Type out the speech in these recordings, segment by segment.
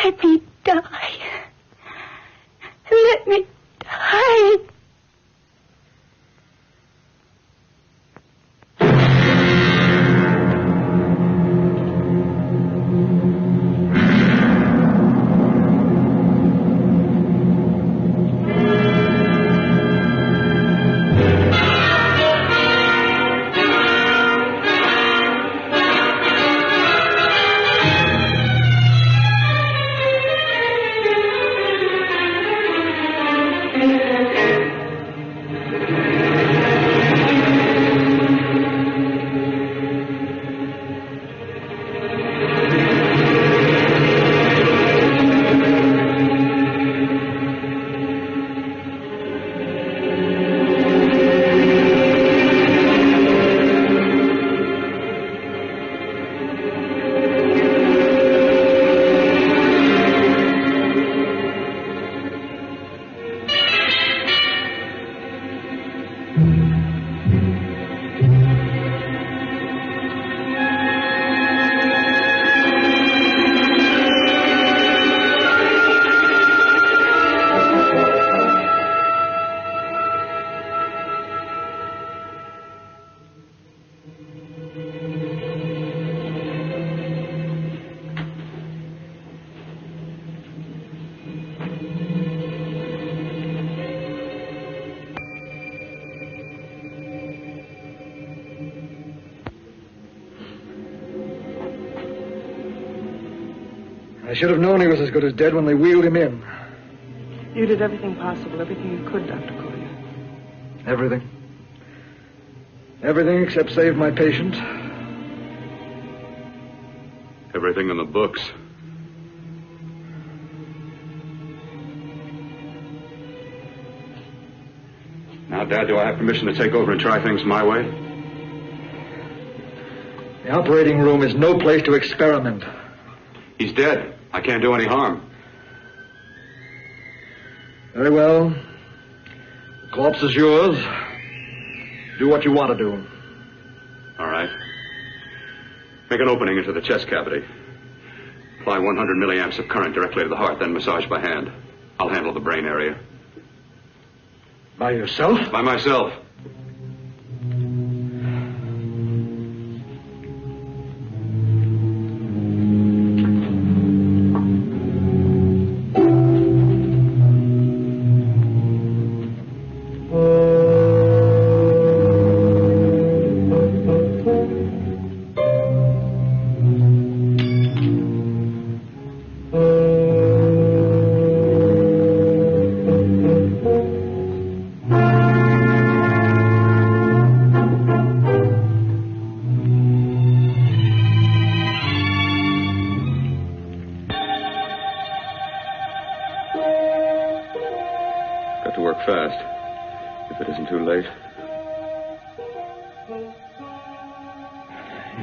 Let me die. Let me die. I should have known he was as good as dead when they wheeled him in. You did everything possible, everything you could, Dr. Cortner. Everything. Everything except save my patient. Everything in the books. Now, Dad, do I have permission to take over and try things my way? The operating room is no place to experiment. He's dead. I can't do any harm. Very well. The corpse is yours. Do what you want to do. All right. Make an opening into the chest cavity. Apply 100 milliamps of current directly to the heart, then massage by hand. I'll handle the brain area. By yourself? By myself.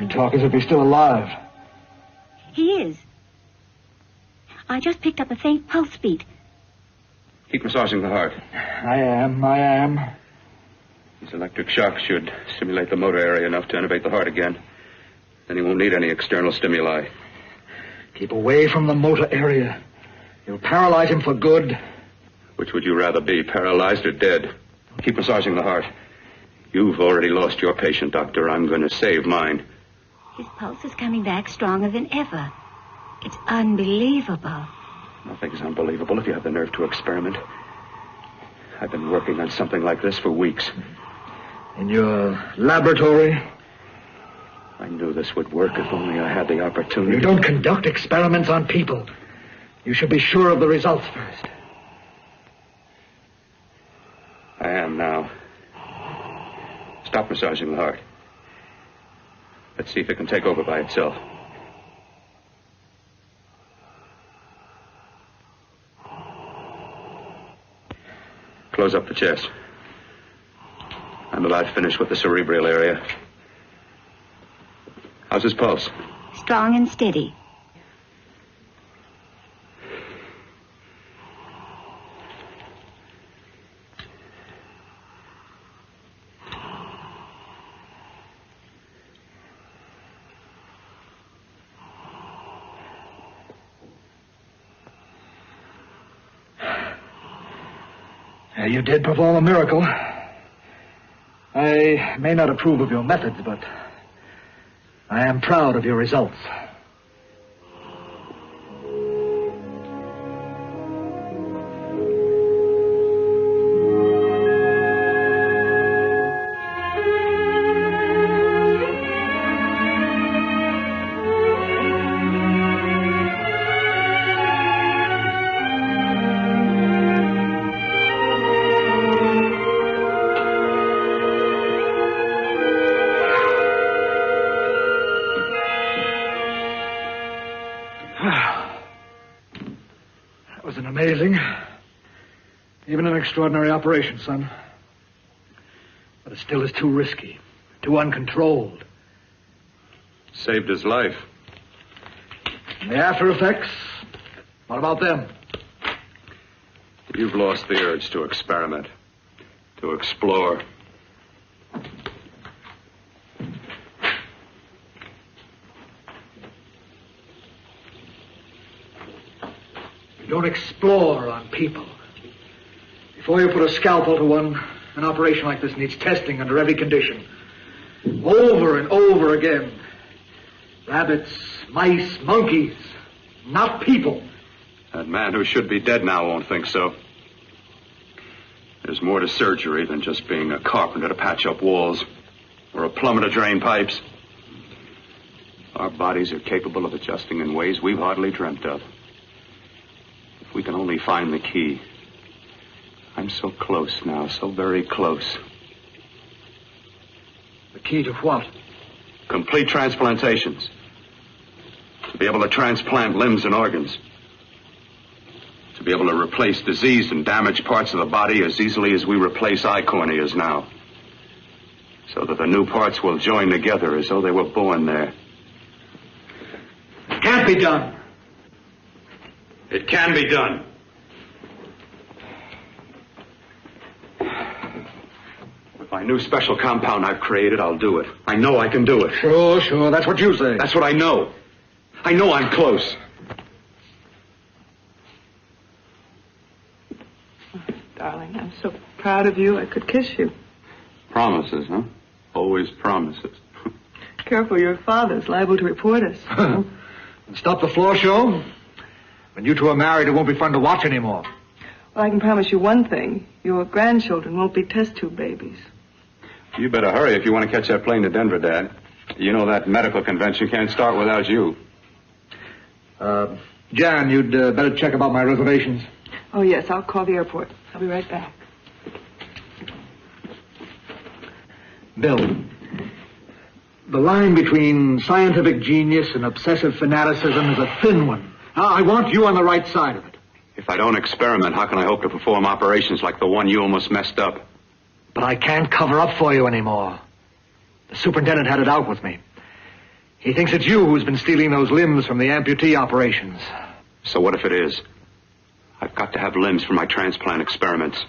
Talk as if he's still alive. He is. I just picked up a faint pulse beat. Keep massaging the heart. I am. These electric shocks should stimulate the motor area enough to innervate the heart again. Then he won't need any external stimuli. Keep away from the motor area. You'll paralyze him for good. Which would you rather be, paralyzed or dead? Keep massaging the heart. You've already lost your patient, Doctor. I'm going to save mine. His pulse is coming back stronger than ever. It's unbelievable. Nothing's unbelievable if you have the nerve to experiment. I've been working on something like this for weeks. In your laboratory? I knew this would work if only I had the opportunity. You don't conduct experiments on people. You should be sure of the results first. I am now. Stop massaging the heart. Let's see if it can take over by itself. Close up the chest. I'm about finished with the cerebral area. How's his pulse? Strong and steady. You did perform a miracle. I may not approve of your methods, but I am proud of your results. Amazing. Even an extraordinary operation, son. But it still is too risky, too uncontrolled. Saved his life. And the after effects? What about them? You've lost the urge to experiment, to explore. You don't explore on people. Before you put a scalpel to one, an operation like this needs testing under every condition. Over and over again. Rabbits, mice, monkeys, not people. That man who should be dead now won't think so. There's more to surgery than just being a carpenter to patch up walls or a plumber to drain pipes. Our bodies are capable of adjusting in ways we've hardly dreamt of. If we can only find the key. I'm so close now, so very close. The key to what? Complete transplantations. To be able to transplant limbs and organs. To be able to replace diseased and damaged parts of the body as easily as we replace eye corneas now. So that the new parts will join together as though they were born there. It can't be done. It can be done. With my new special compound I've created, I'll do it. I know I can do it. Sure. That's what you say. That's what I know. I know I'm close. Darling, I'm so proud of you, I could kiss you. Promises, huh? Always promises. Careful, your father's liable to report us. Stop the floor show. When you two are married, it won't be fun to watch anymore. Well, I can promise you one thing. Your grandchildren won't be test tube babies. You better hurry if you want to catch that plane to Denver, Dad. You know that medical convention can't start without you. Jan, you'd better check about my reservations. Oh, yes, I'll call the airport. I'll be right back. Bill, the line between scientific genius and obsessive fanaticism is a thin one. I want you on the right side of it. If I don't experiment, how can I hope to perform operations like the one you almost messed up? But I can't cover up for you anymore. The superintendent had it out with me. He thinks it's you who's been stealing those limbs from the amputee operations. So what if it is? I've got to have limbs for my transplant experiments.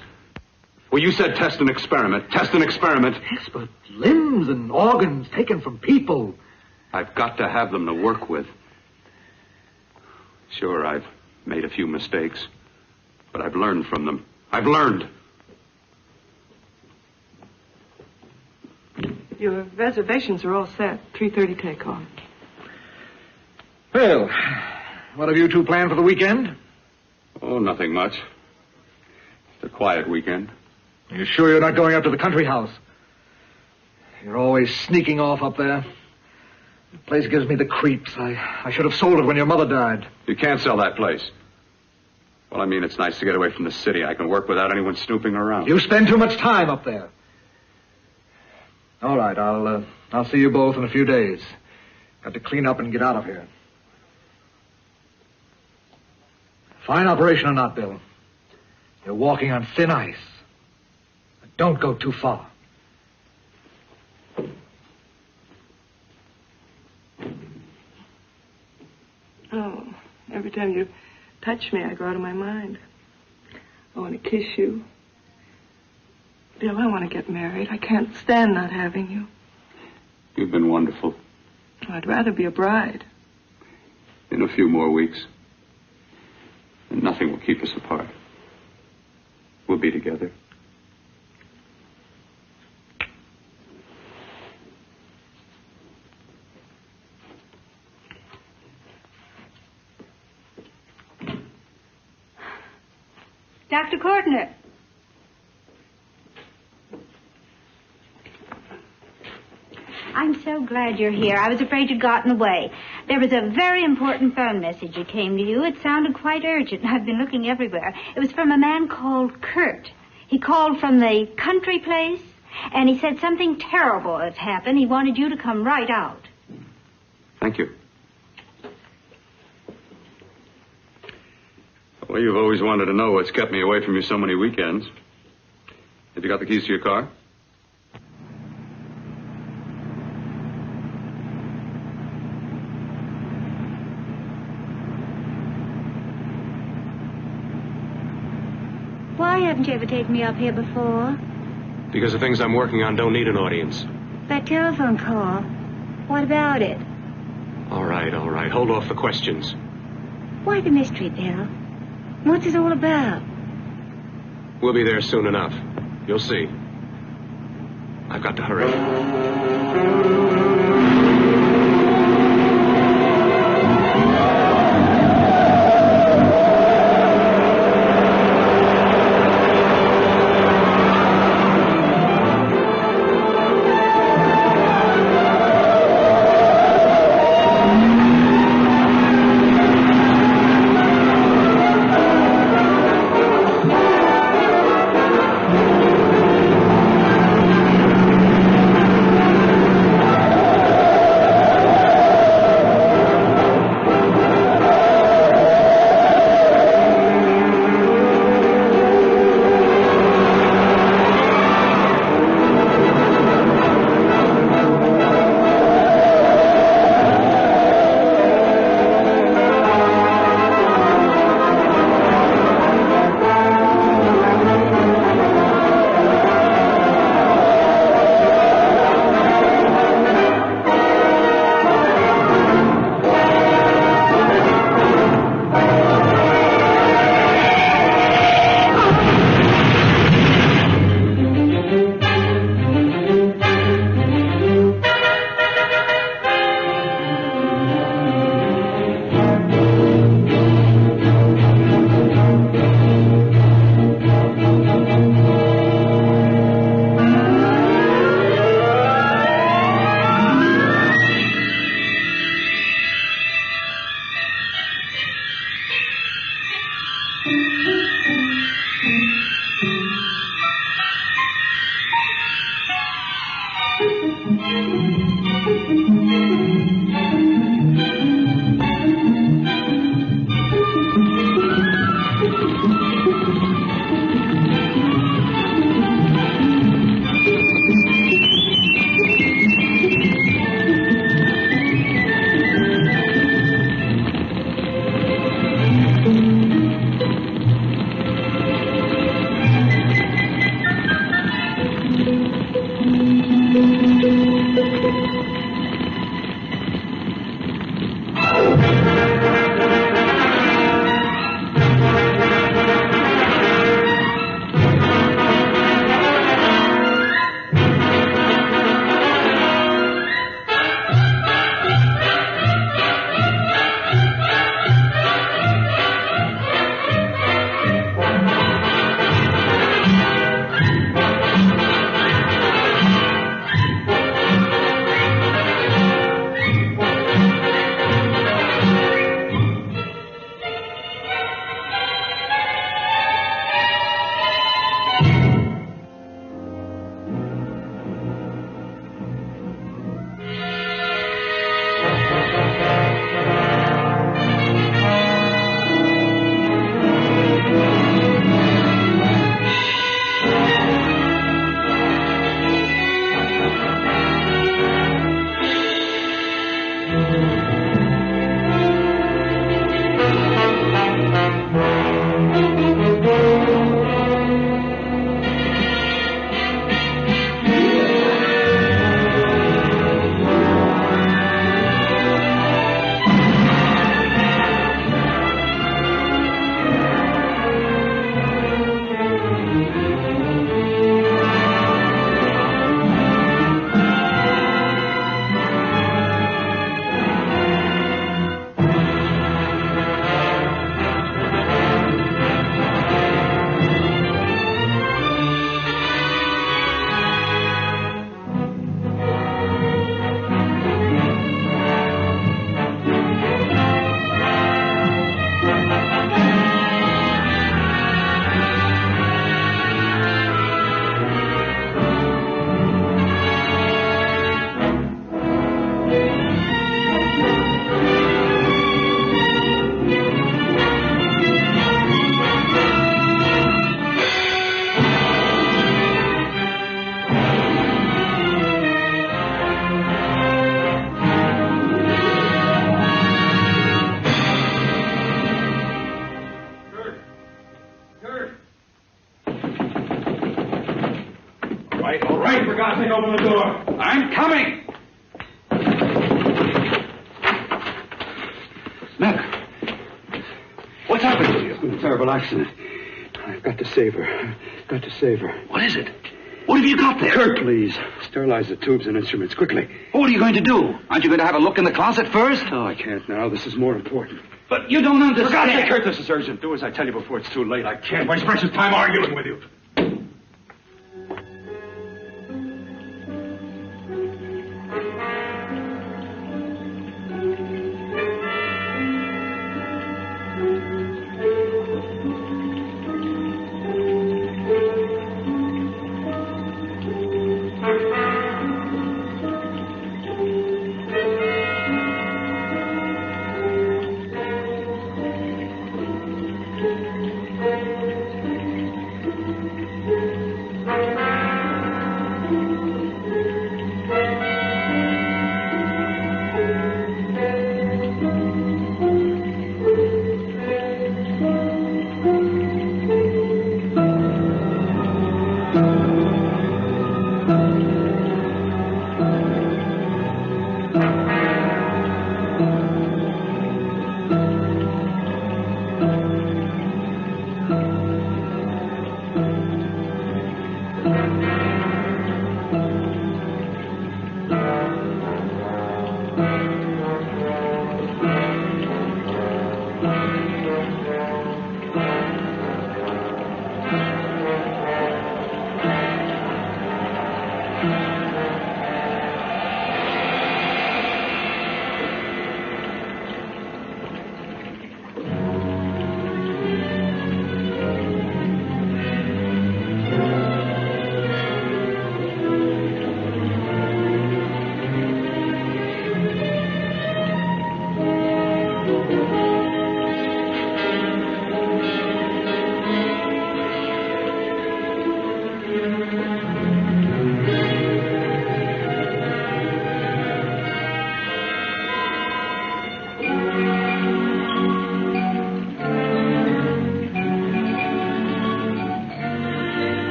Well, you said test and experiment. Test and experiment. Yes, but limbs and organs taken from people. I've got to have them to work with. Sure, I've made a few mistakes, but I've learned from them. I've learned. Your reservations are all set. 3:30 takeoff. Well, what have you two planned for the weekend? Oh, nothing much. It's a quiet weekend. Are you sure you're not going up to the country house? You're always sneaking off up there. The place gives me the creeps. I should have sold it when your mother died. You can't sell that place. Well, I mean, it's nice to get away from the city. I can work without anyone snooping around. You spend too much time up there. All right, I'll see you both in a few days. Got to clean up and get out of here. Fine operation or not, Bill. You're walking on thin ice. But don't go too far. Oh, every time you touch me, I go out of my mind. I want to kiss you. Bill, I want to get married. I can't stand not having you. You've been wonderful. I'd rather be a bride. In a few more weeks. And nothing will keep us apart. We'll be together. Dr. Cortner. I'm so glad you're here. I was afraid you'd gotten away. There was a very important phone message that came to you. It sounded quite urgent. I've been looking everywhere. It was from a man called Kurt. He called from the country place, and he said something terrible has happened. He wanted you to come right out. Thank you. Well, you've always wanted to know what's kept me away from you so many weekends. Have you got the keys to your car? Why haven't you ever taken me up here before? Because the things I'm working on don't need an audience. That telephone call. What about it? All right. Hold off the questions. Why the mystery, Bill? What's it all about? We'll be there soon enough. You'll see. I've got to hurry. terrible accident. I've got to save her. Got to save her. What is it? What have you got there? Kurt, please. Sterilize the tubes and instruments, quickly. What are you going to do? Aren't you going to have a look in the closet first? No, I can't now. This is more important. But you don't understand. For God's sake, Kurt, this is urgent. Do as I tell you before it's too late. I can't waste precious time arguing with you.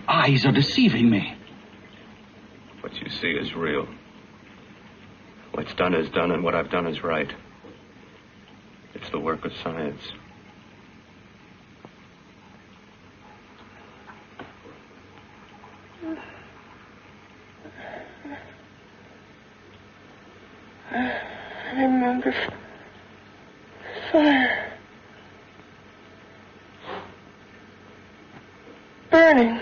Eyes are deceiving me. What you see is real. What's done is done, and what I've done is right. It's the work of science. I remember fire. Burning.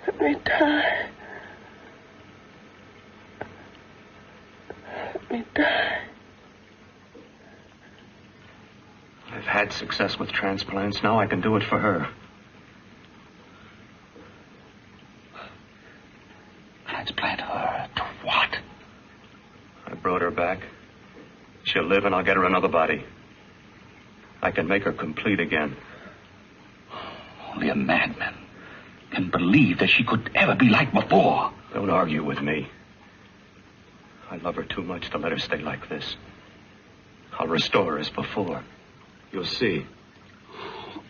Let me die. Let me die. I've had success with transplants. Now I can do it for her. Transplant her to what? I brought her back. She'll live, and I'll get her another body. I can make her complete again. Only a madman can believe that she could ever be like before. Don't argue with me. I love her too much to let her stay like this. I'll restore her as before. You'll see.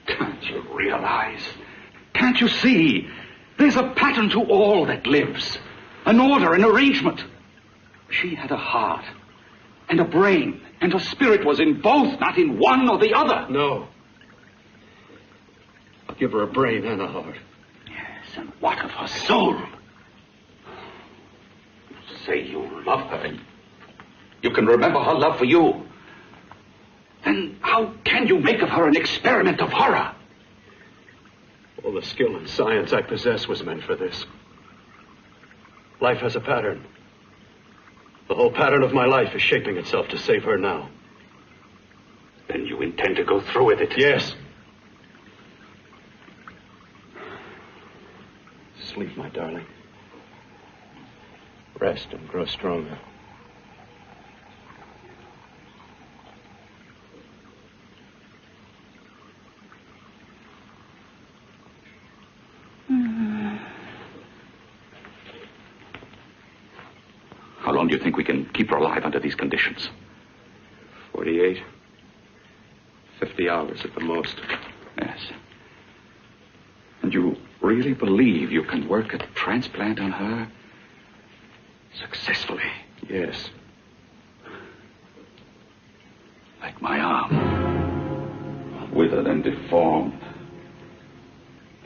Can't you realize? Can't you see? There's a pattern to all that lives. An order, an arrangement. She had a heart and a brain, and her spirit was in both, not in one or the other. No. I'll give her a brain and a heart. Yes, and what of her soul? You say you love her, and you can remember her love for you. Then how can you make of her an experiment of horror? All the skill and science I possess was meant for this. Life has a pattern. The whole pattern of my life is shaping itself to save her now. Then you intend to go through with it? Yes. Sleep, my darling. Rest and grow stronger. long do you think we can keep her alive under these conditions? 48. 50 hours at the most. Yes. And you really believe you can work a transplant on her successfully? Yes. Like my arm. Withered and deformed.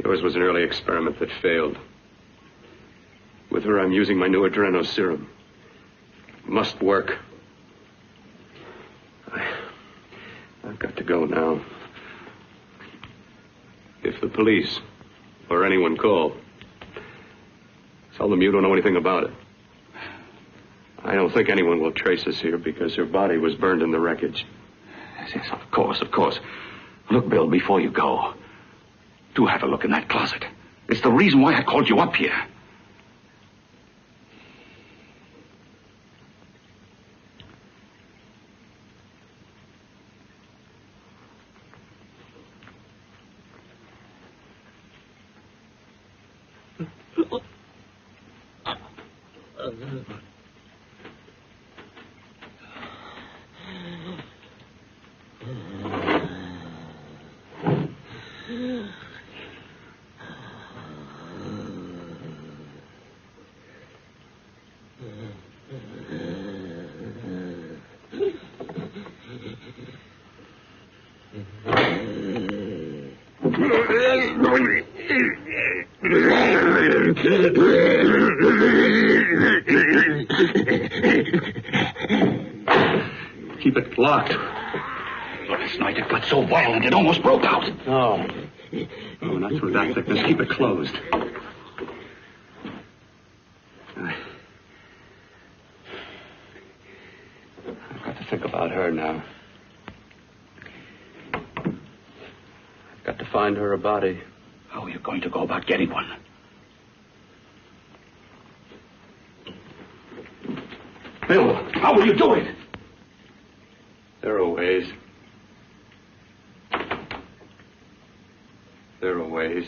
Yours was an early experiment that failed. With her, I'm using my new adreno serum. It must work. I've got to go now. If the police or anyone call, tell them you don't know anything about it. I don't think anyone will trace us here because her body was burned in the wreckage. Yes, of course, of course. Look, Bill, before you go, do have a look in that closet. It's the reason why I called you up here. Keep it locked. Last night it got so violent it almost broke out. Oh, not through that thickness. Keep it closed. I've got to think about her now. I've got to find her a body. How are you going to go about getting one? Bill, how will you do it? There are ways. There are ways.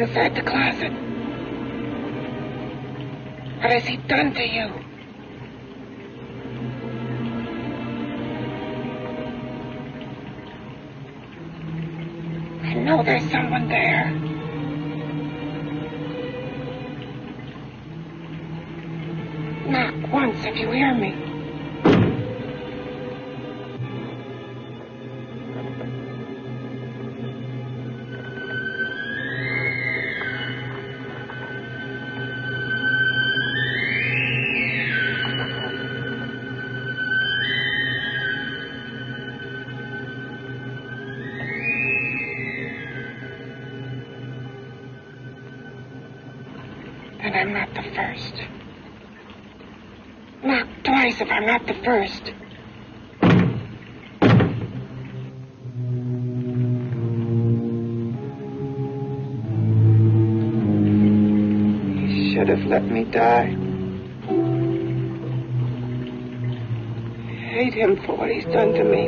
inside the closet. What has he done to you? I know there's someone there. Knock once if you hear me. And I'm not the first. Knock twice if I'm not the first. He should have let me die. I hate him for what he's done to me.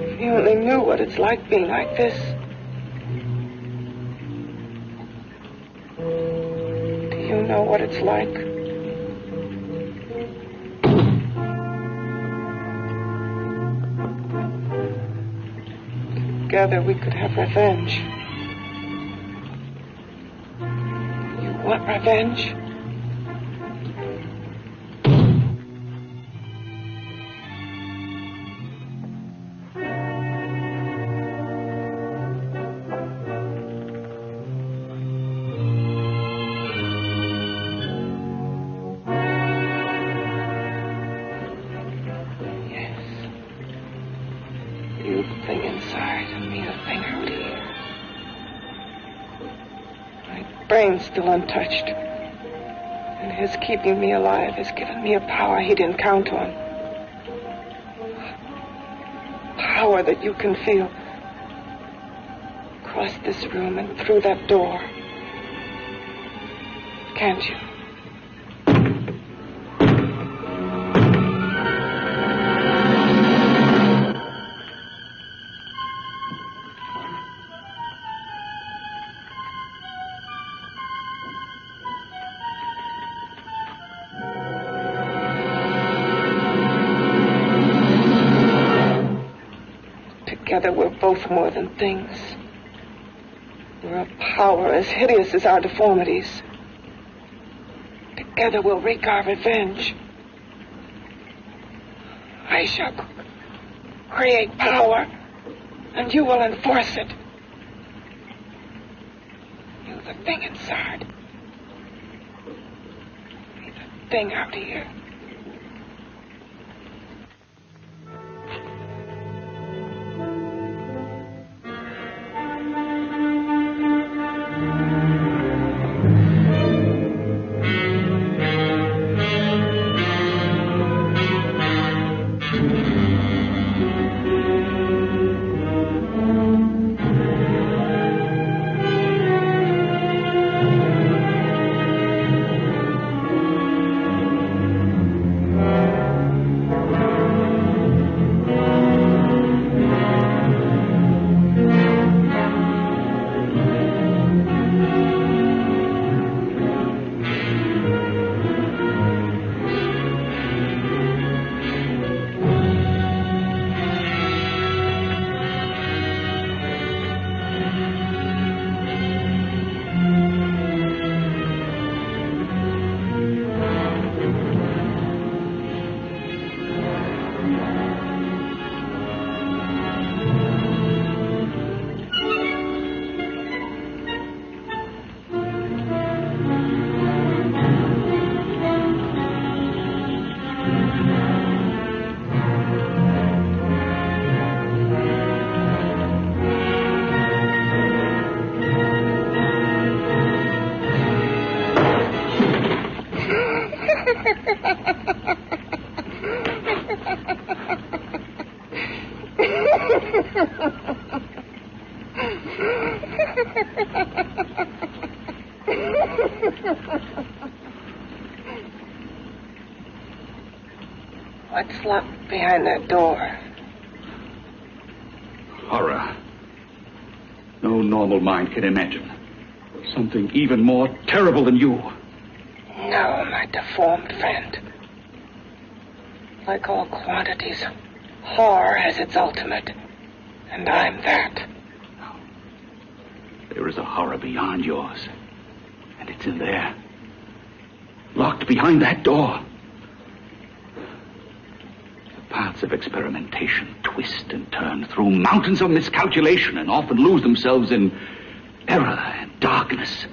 If he only knew what it's like being like this. You know what it's like. Together we could have revenge. You want revenge? Still untouched. And his keeping me alive has given me a power he didn't count on. Power that you can feel. Across this room and through that door. Can't you? Together we're both more than things. We're a power as hideous as our deformities. Together we'll wreak our revenge. I shall create power, and you will enforce it. You, the thing inside. Me, the thing out here. What's locked behind that door? Horror. No normal mind can imagine. Something even more terrible than you. No, my deformed friend. Like all quantities, horror has its ultimate. And I'm that. There is a horror beyond yours. And it's in there. Locked behind that door. The paths of experimentation twist and turn through mountains of miscalculation and often lose themselves in error and darkness.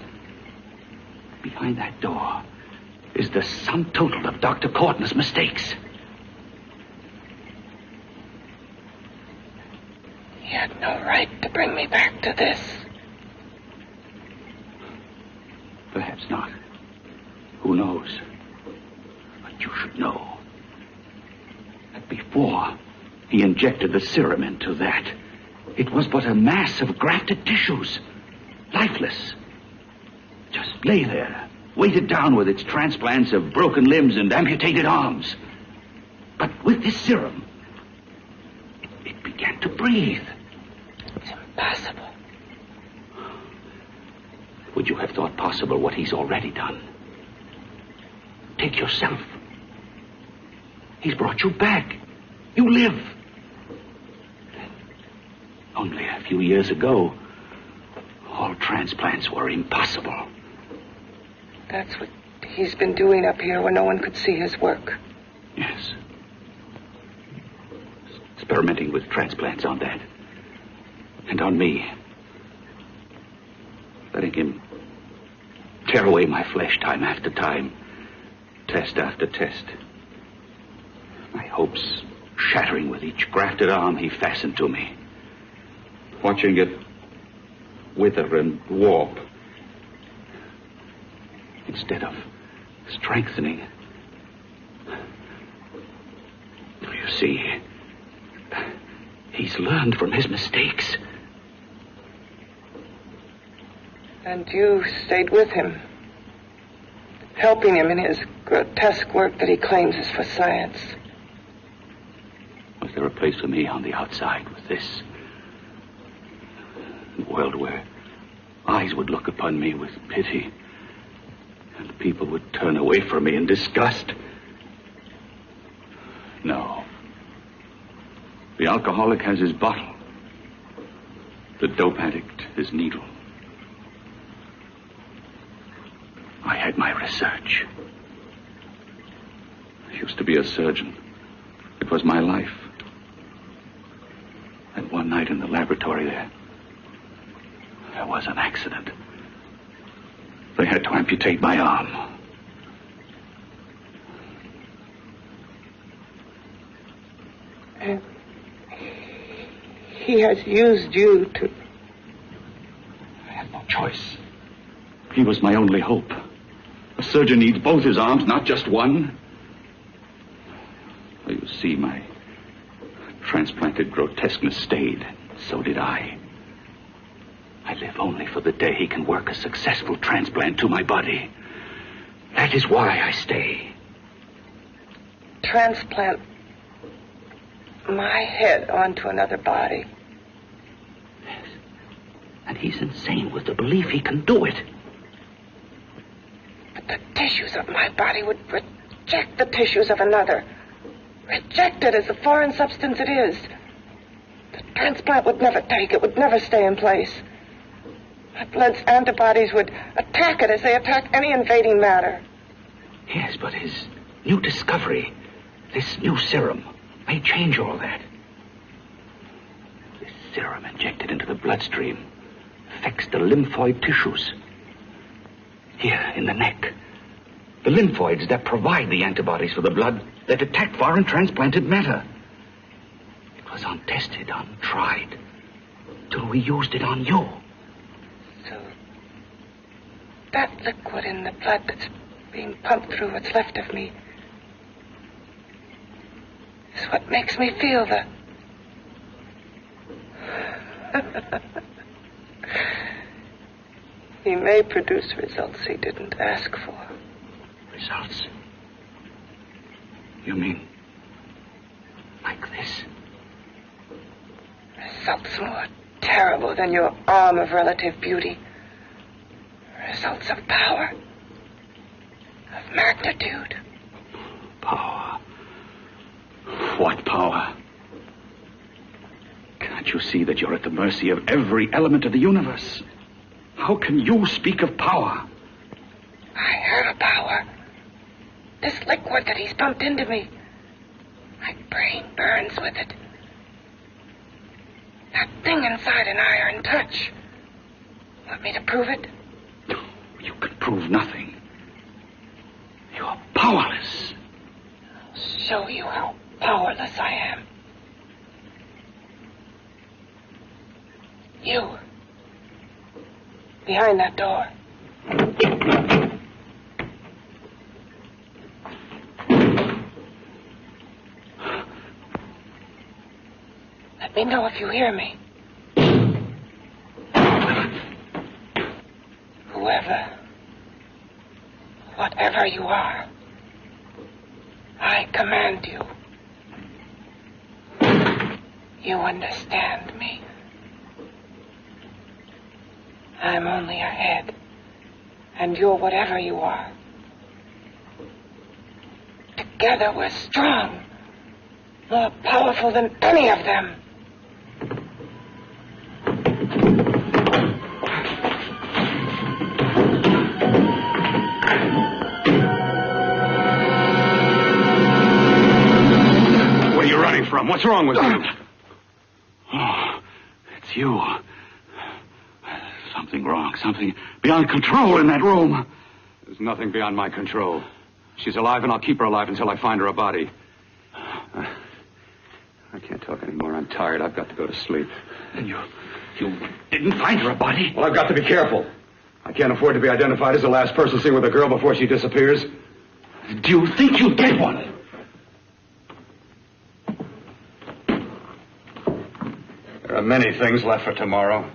Behind that door is the sum total of Dr. Cortner's mistakes. He had no right to bring me back to this. Perhaps not. Who knows? But you should know that before he injected the serum into that, it was but a mass of grafted tissues, lifeless. Just lay there, weighted down with its transplants of broken limbs and amputated arms. But with this serum, it began to breathe. It's impossible. Would you have thought possible what he's already done? Take yourself. He's brought you back. You live. Only a few years ago, all transplants were impossible. That's what he's been doing up here where no one could see his work. Yes. Experimenting with transplants on that. And on me. Letting him tear away my flesh time after time. Test after test. My hopes shattering with each grafted arm he fastened to me. Watching it wither and warp. Instead of strengthening. You see, he's learned from his mistakes. And you stayed with him, helping him in his grotesque work that he claims is for science. Was there a place for me on the outside with this? A world where eyes would look upon me with pity and people would turn away from me in disgust? No. The alcoholic has his bottle. The dope addict his needle. I had my research. I used to be a surgeon. It was my life. And one night in the laboratory there was an accident. They had to amputate my arm. And he has used you to... I had no choice. He was my only hope. A surgeon needs both his arms, not just one. You see, my transplanted grotesqueness stayed. So did I. I live only for the day he can work a successful transplant to my body. That is why I stay. Transplant my head onto another body. Yes. And he's insane with the belief he can do it. But the tissues of my body would reject the tissues of another. Reject it as the foreign substance it is. The transplant would never take it, would never stay in place. My blood's antibodies would attack it as they attack any invading matter. Yes, but his new discovery, this new serum, may change all that. This serum injected into the bloodstream affects the lymphoid tissues. Here, in the neck. The lymphoids that provide the antibodies for the blood that attack foreign transplanted matter. It was untested, untried, till we used it on you. So, that liquid in the blood that's being pumped through what's left of me is what makes me feel the... He may produce results he didn't ask for. Results? You mean like this? Results more terrible than your arm of relative beauty. Results of power, of magnitude. Power? What power? Can't you see that you're at the mercy of every element of the universe? How can you speak of power? I have a power. This liquid that he's pumped into me. My brain burns with it. That thing inside an iron touch. Want me to prove it? You can prove nothing. You're powerless. I'll show you how powerless I am. You. Behind that door. Let me know if you hear me. Whoever, whatever you are, I command you. You understand me? I'm only a head, and you're whatever you are. Together we're strong, more powerful than any of them. What are you running from? What's wrong with you? Oh, it's you. Something wrong. Something beyond control in that room. There's nothing beyond my control. She's alive, and I'll keep her alive until I find her a body. I can't talk anymore. I'm tired. I've got to go to sleep. And you didn't find her a body? Well, I've got to be careful. I can't afford to be identified as the last person seen with a girl before she disappears. Do you think you'll get one? There are many things left for tomorrow.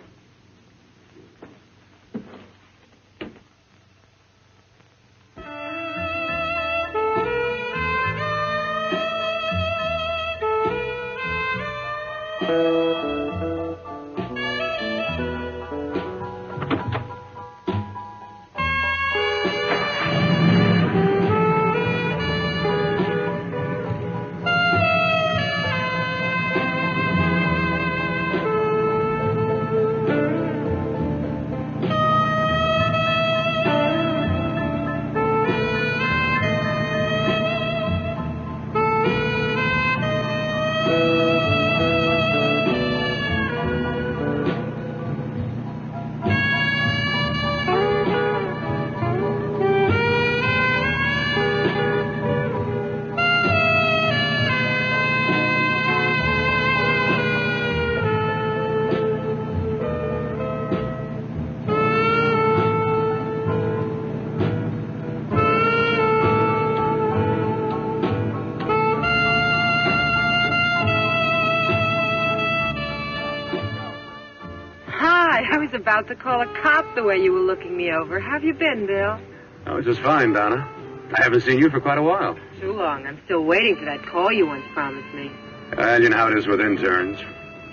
About to call a cop the way you were looking me over. How have you been, Bill? Oh, just fine, Donna. I haven't seen you for quite a while. Too long. I'm still waiting for that call you once promised me. Well, you know how it is with interns.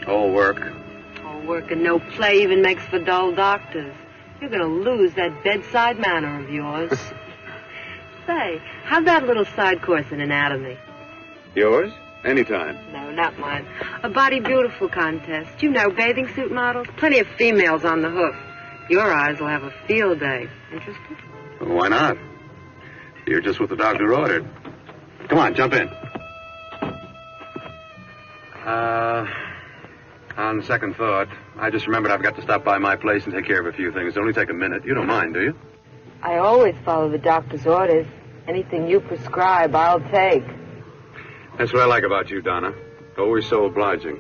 All work. All work and no play even makes for dull doctors. You're going to lose that bedside manner of yours. Say, how's that little side course in anatomy? Yours? Anytime. No, not mine. A body beautiful contest. You know, bathing suit models. Plenty of females on the hoof. Your eyes will have a field day. Interested? Well, why not? You're just what the doctor ordered. Come on, jump in. On second thought, I just remembered I've got to stop by my place and take care of a few things. It'll only take a minute. You don't mind, do you? I always follow the doctor's orders. Anything you prescribe, I'll take. That's what I like about you, Donna. Always so obliging.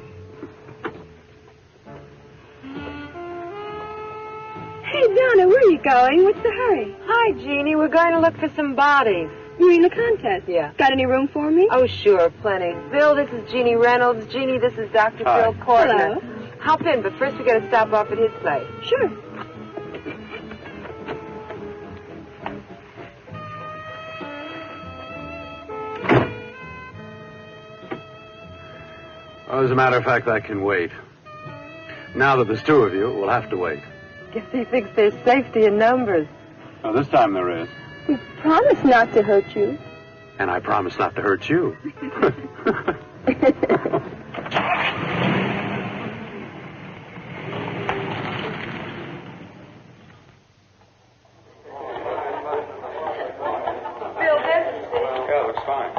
Hey, Donna, where are you going? What's the hurry? Hi, Jeannie. We're going to look for some bodies. You mean the contest? Yeah. Got any room for me? Oh, sure, plenty. Bill, this is Jeannie Reynolds. Jeannie, this is Dr. Hi. Bill Cortner. Hello. Hop in, but first we got to stop off at his place. Sure. Well, as a matter of fact, I can wait. Now that there's two of you, we'll have to wait. Guess he thinks there's safety in numbers. Well, this time there is. We promised not to hurt you. And I promise not to hurt you. Yeah, looks fine.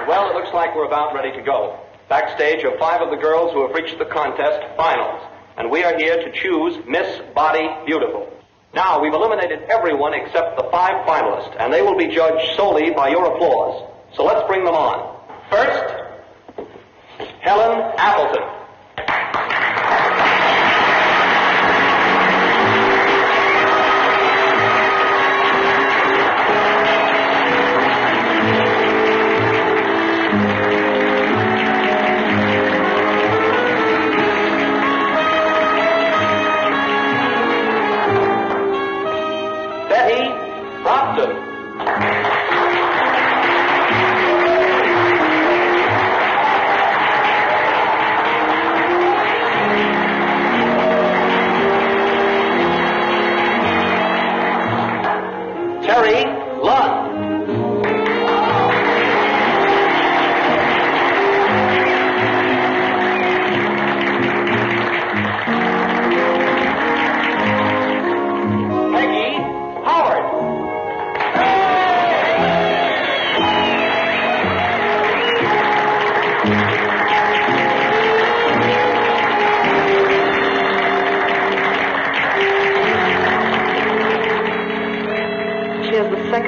Well, it looks like we're about ready to go. Backstage are 5 of the girls who have reached the contest finals, and we are here to choose Miss Body Beautiful. Now, we've eliminated everyone except the 5 finalists, and they will be judged solely by your applause. So let's bring them on. First, Helen Appleton.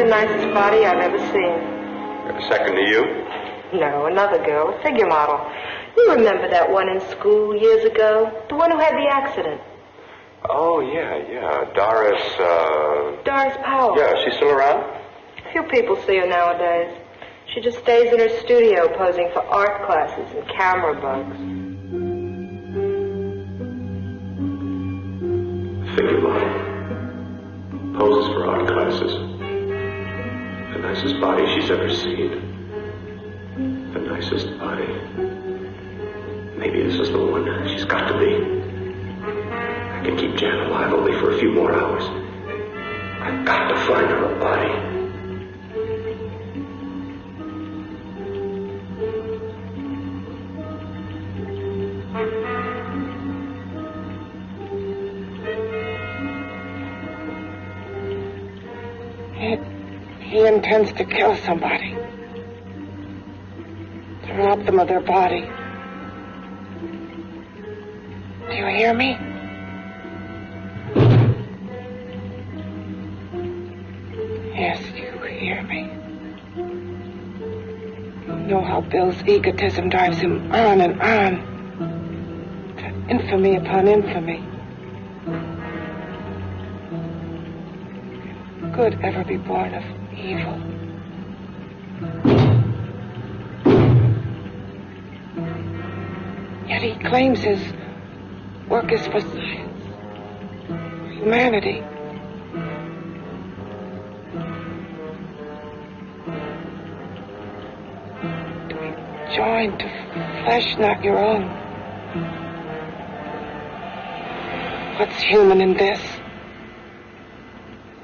Nicest body I've ever seen. Second to you? No, another girl, a figure model. You remember that one in school years ago? The one who had the accident. Oh, yeah. Doris Powell. Yeah, she's still around? Few people see her nowadays. She just stays in her studio posing for art classes and camera bugs. Figure model. Poses for art classes. The nicest body she's ever seen. The nicest body. Maybe this is the one she's got to be. I can keep Jan alive only for a few more hours. I've got to find her a body. He intends to kill somebody. To rob them of their body. Do you hear me? Yes, you hear me. You know how Bill's egotism drives him on and on. To infamy upon infamy. Could ever be born of evil. Yet he claims his work is for science, for humanity. To be joined to flesh not your own. What's human in this?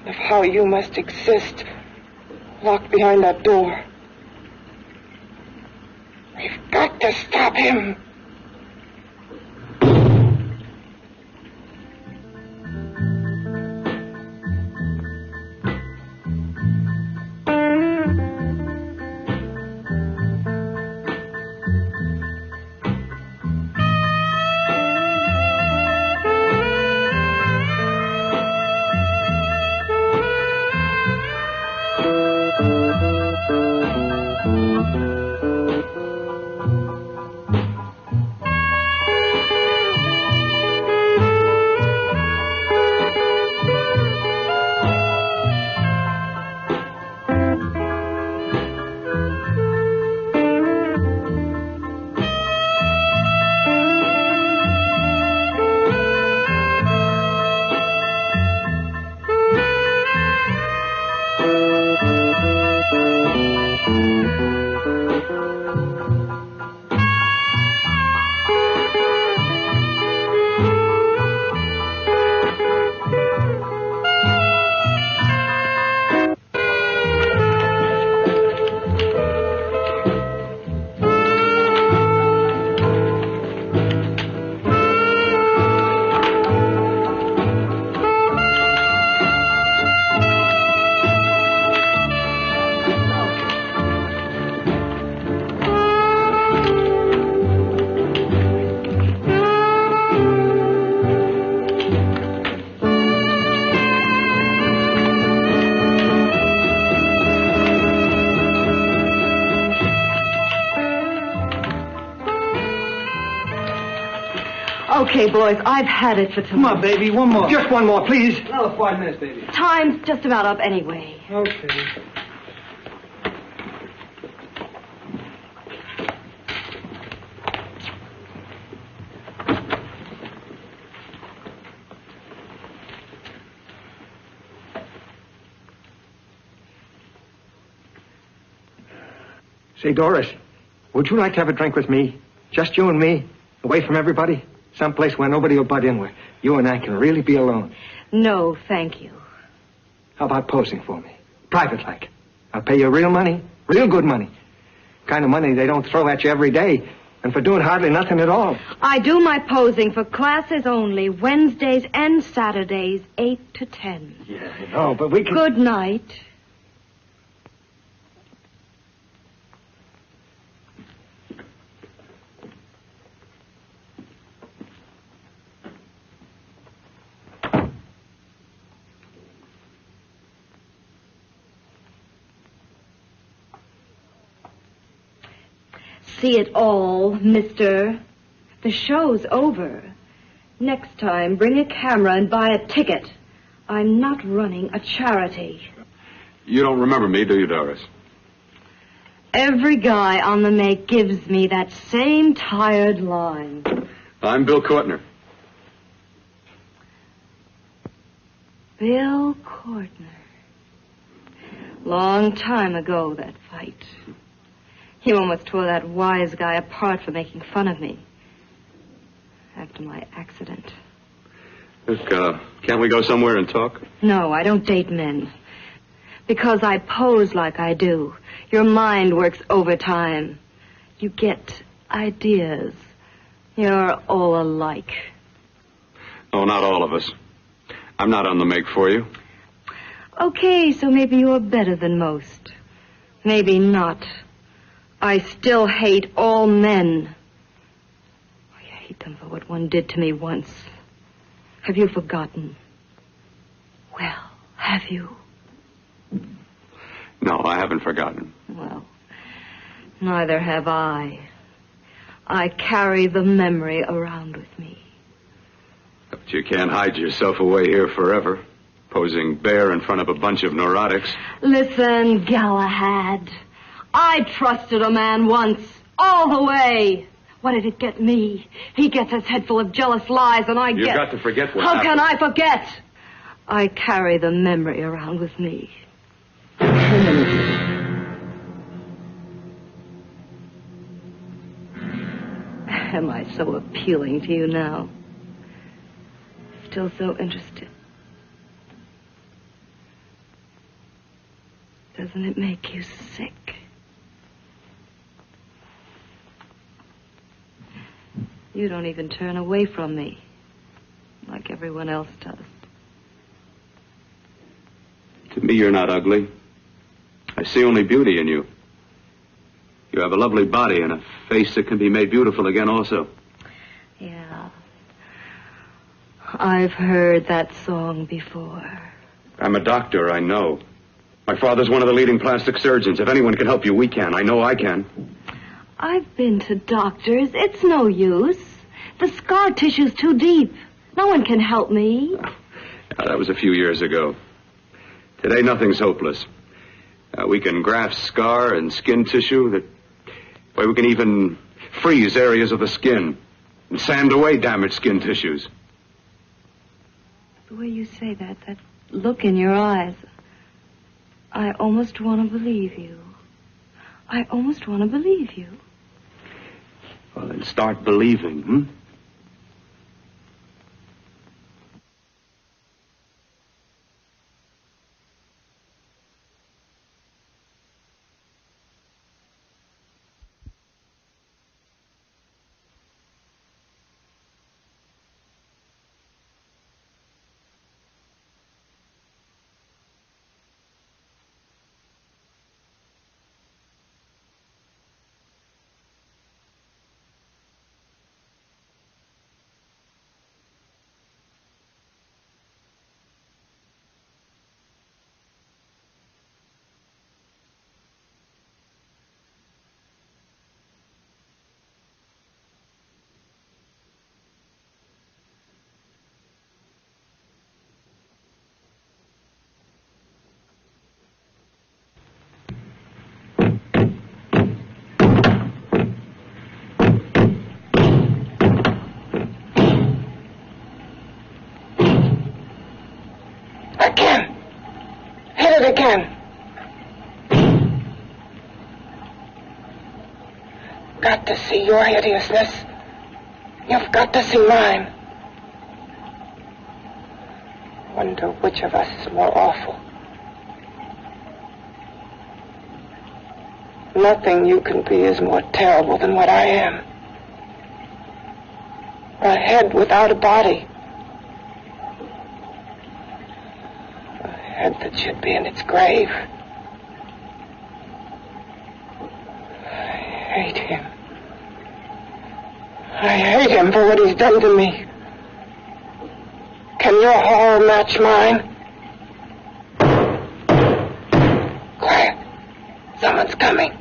Of how you must exist locked behind that door. We've got to stop him. Okay, boys, I've had it for tonight. Come on, baby, one more. Just one more, please. Another 5 minutes, baby. Time's just about up anyway. Okay. Say, Doris, would you like to have a drink with me? Just you and me, away from everybody? Someplace where nobody will butt in, where you and I can really be alone. No, thank you. How about posing for me? Private-like. I'll pay you real money, real good money. Kind of money they don't throw at you every day, and for doing hardly nothing at all. I do my posing for classes only, Wednesdays and Saturdays, 8 to 10. Yeah, I know, but we can... Good night. See it all, mister. The show's over. Next time, bring a camera and buy a ticket. I'm not running a charity. You don't remember me, do you, Doris? Every guy on the make gives me that same tired line. I'm Bill Cortner. Bill Cortner. Long time ago, that fight. You almost tore that wise guy apart for making fun of me. After my accident. Look, can't we go somewhere and talk? No, I don't date men. Because I pose like I do. Your mind works overtime. You get ideas. You're all alike. Oh, not all of us. I'm not on the make for you. Okay, so maybe you're better than most. Maybe not. I still hate all men. I hate them for what one did to me once. Have you forgotten? Well, have you? No, I haven't forgotten. Well, neither have I. I carry the memory around with me. But you can't hide yourself away here forever, posing bare in front of a bunch of neurotics. Listen, Galahad. I trusted a man once, all the way. What did it get me? He gets his head full of jealous lies, and I get... You've got to forget what How happened. can I forget? I carry the memory around with me. Am I so appealing to you now? Still so interested? Doesn't it make you sick? You don't even turn away from me, like everyone else does. To me, you're not ugly. I see only beauty in you. You have a lovely body and a face that can be made beautiful again also. Yeah. I've heard that song before. I'm a doctor, I know. My father's one of the leading plastic surgeons. If anyone can help you, we can. I know I can. I've been to doctors. It's no use. The scar tissue's too deep. No one can help me. That was a few years ago. Today, nothing's hopeless. We can graft scar and skin tissue that... Well, we can even freeze areas of the skin and sand away damaged skin tissues. The way you say that look in your eyes, I almost want to believe you. I almost want to believe you. Well, then start believing, hmm? again. Got to see your hideousness. You've got to see mine. Wonder which of us is more awful. Nothing you can be is more terrible than what I am. A head without a body. A head that should be in its grave. I hate him. I hate him for what he's done to me. Can your horror match mine? Quiet. Someone's coming.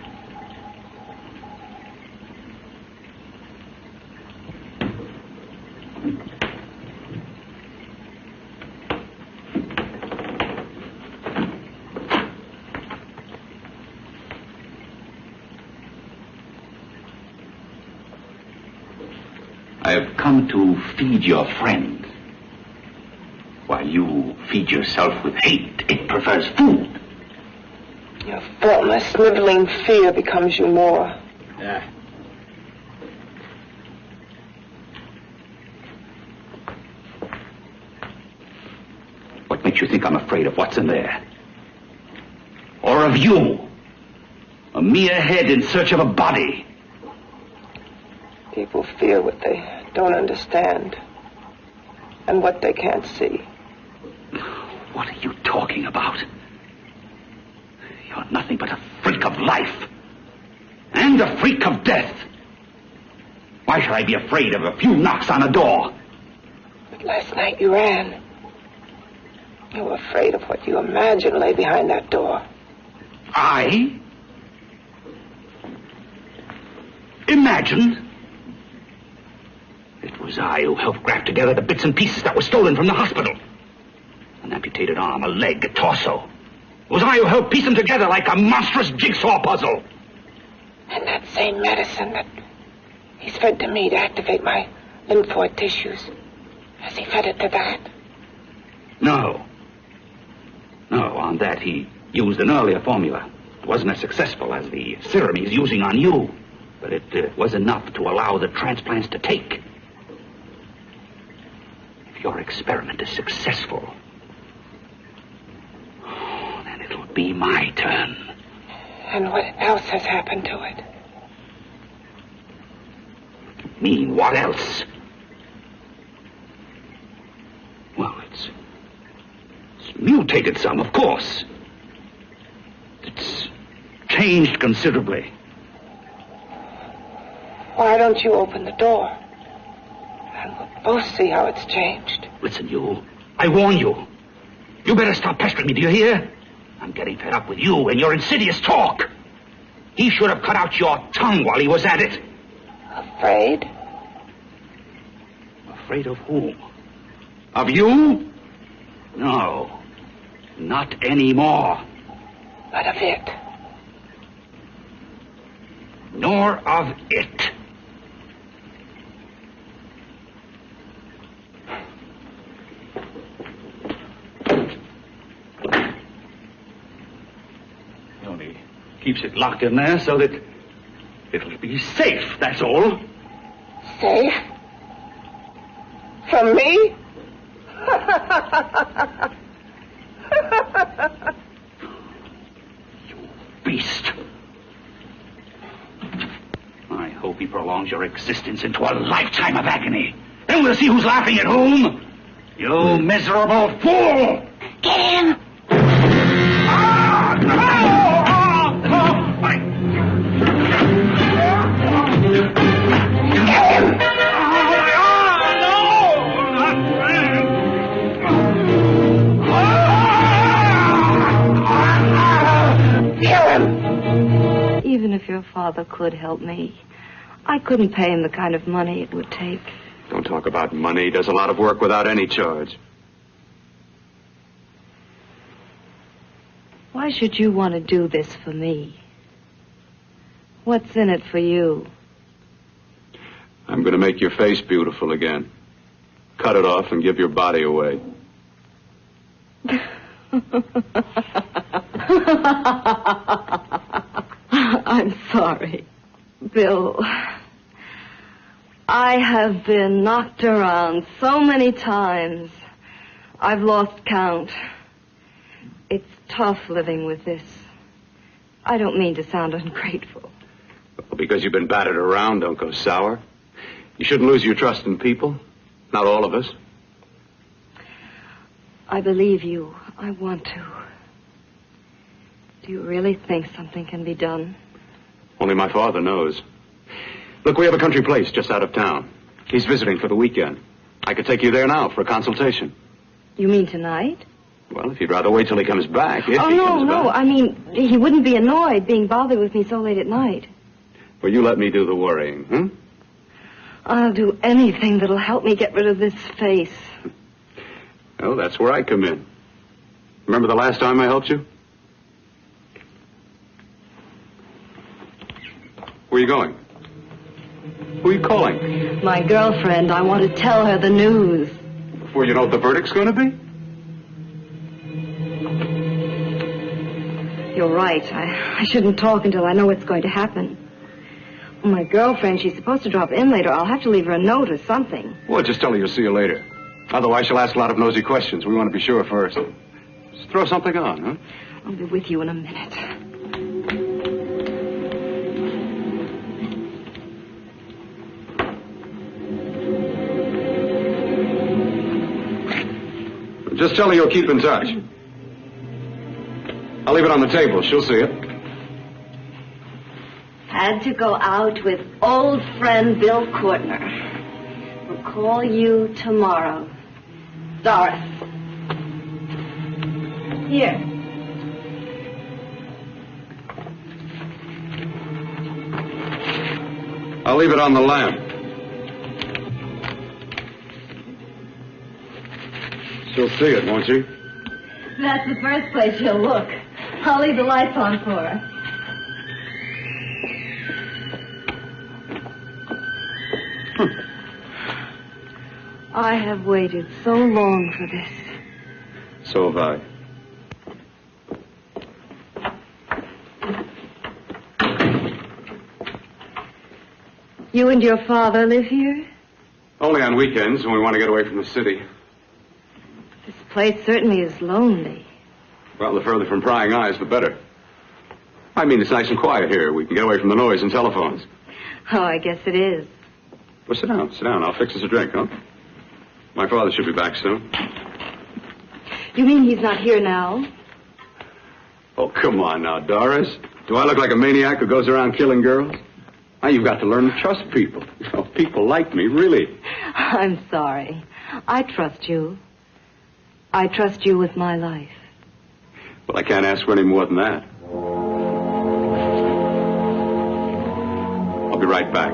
I have come to feed your friend. While you feed yourself with hate, it prefers food. Your faultless, sniveling fear becomes you more. Yeah. What makes you think I'm afraid of what's in there? Or of you? A mere head in search of a body. People fear what they don't understand and what they can't see. What are you talking about? You're nothing but a freak of life and a freak of death. Why should I be afraid of a few knocks on a door? But last night you ran. You were afraid of what you imagined lay behind that door. I? Imagined? It was I who helped graft together the bits and pieces that were stolen from the hospital. An amputated arm, a leg, a torso. It was I who helped piece them together like a monstrous jigsaw puzzle. And that same medicine that he's fed to me to activate my lymphoid tissues. Has he fed it to that? No. No, on that he used an earlier formula. It wasn't as successful as the serum he's using on you. But it was enough to allow the transplants to take. If your experiment is successful, then it'll be my turn. And what else has happened to it? You mean, what else? Well, it's mutated some, of course. It's changed considerably. Why don't you open the door? And we'll both see how it's changed. Listen, you. I warn you. You better stop pestering me, do you hear? I'm getting fed up with you and your insidious talk. He should have cut out your tongue while he was at it. Afraid? Afraid of whom? Of you? No. Not anymore. But of it. Nor of it. He only keeps it locked in there so that it'll be safe, that's all. Safe? From me? You beast. I hope he prolongs your existence into a lifetime of agony. Then we'll see who's laughing at whom. You miserable fool! Get him! Even if your father could help me, I couldn't pay him the kind of money it would take. Don't talk about money. He does a lot of work without any charge. Why should you want to do this for me? What's in it for you? I'm going to make your face beautiful again. Cut it off and give your body away. I'm sorry, Bill. I have been knocked around so many times. I've lost count. It's tough living with this. I don't mean to sound ungrateful. Well, because you've been battered around, don't go sour. You shouldn't lose your trust in people. Not all of us. I believe you. I want to. Do you really think something can be done? Only my father knows. Look, we have a country place just out of town. He's visiting for the weekend. I could take you there now for a consultation. You mean tonight? Well, if you'd rather wait till he comes back. No. I mean, he wouldn't be annoyed being bothered with me so late at night. Well, you let me do the worrying, huh? I'll do anything that'll help me get rid of this face. Well, that's where I come in. Remember the last time I helped you? Where are you going? Who are you calling? My girlfriend. I want to tell her the news. Before you know what the verdict's going to be? You're right. I shouldn't talk until I know what's going to happen. My girlfriend, she's supposed to drop in later. I'll have to leave her a note or something. Well, just tell her you'll see her later. Otherwise, she'll ask a lot of nosy questions. We want to be sure first. Just throw something on, huh? I'll be with you in a minute. Just tell her you'll keep in touch. I'll leave it on the table. She'll see it. Had to go out with old friend Bill Cortner. We'll call you tomorrow. Doris. Here. I'll leave it on the lamp. She'll see it, won't she? That's the first place she'll look. I'll leave the lights on for her. I have waited so long for this. So have I. You and your father live here? Only on weekends when we want to get away from the city. This place certainly is lonely. Well, the further from prying eyes, the better. I mean, it's nice and quiet here. We can get away from the noise and telephones. Oh, I guess it is. Well, sit down. Sit down. I'll fix us a drink, huh? My father should be back soon. You mean he's not here now? Oh, come on now, Doris. Do I look like a maniac who goes around killing girls? Now, you've got to learn to trust people. You know, people like me, really. I'm sorry. I trust you. I trust you with my life. Well, I can't ask for any more than that. I'll be right back.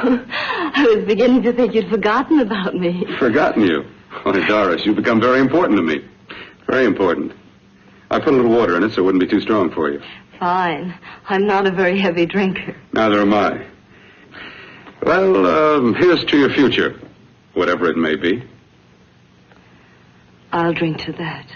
I was beginning to think you'd forgotten about me. Forgotten you? Why, Doris, you've become very important to me. Very important. I put a little water in it so it wouldn't be too strong for you. Fine. I'm not a very heavy drinker. Neither am I. Well, here's to your future, whatever it may be. I'll drink to that.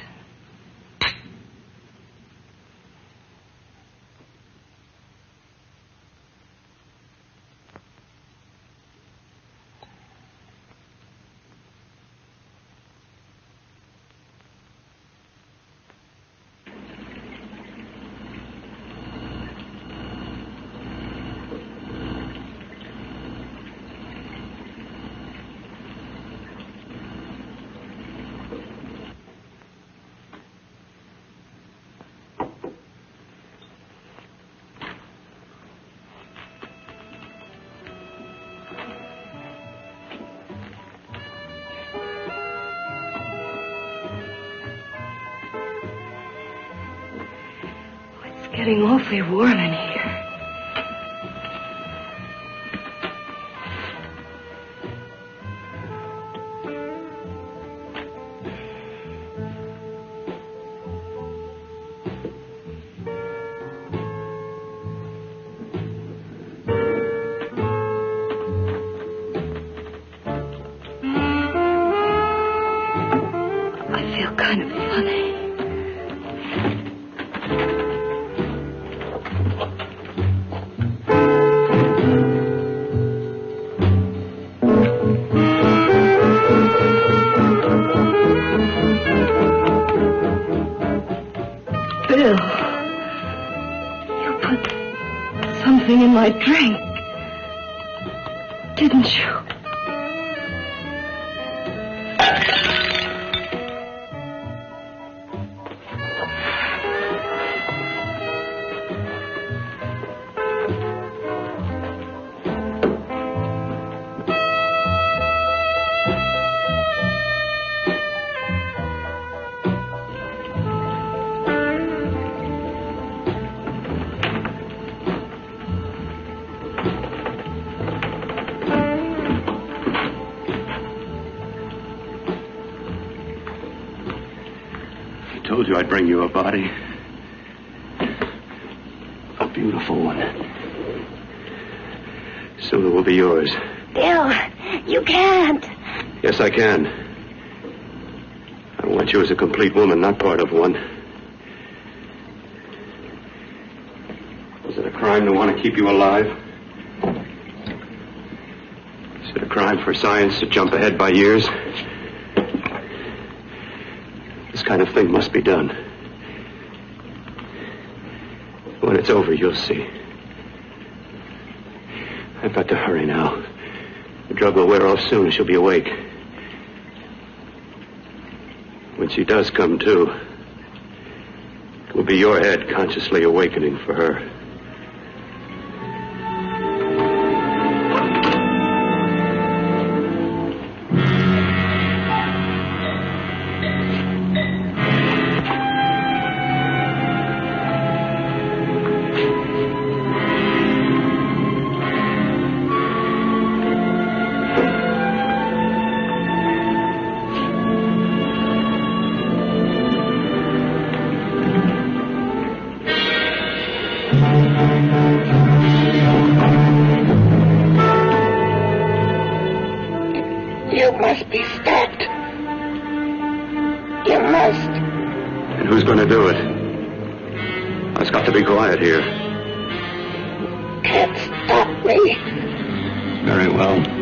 Getting awfully warm in here. I feel kind of funny. In my drink, didn't you? I told you I'd bring you a body. A beautiful one. Soon it will be yours. Bill, you can't. Yes, I can. I want you as a complete woman, not part of one. Is it a crime to want to keep you alive? Is it a crime for science to jump ahead by years? This kind of thing must be done. When it's over, you'll see. I've got to hurry now. The drug will wear off soon and she'll be awake. When she does come to, it will be your head consciously awakening for her. You must be stopped. You must. And who's going to do it? It's got to be quiet here. Can't stop me. Very well.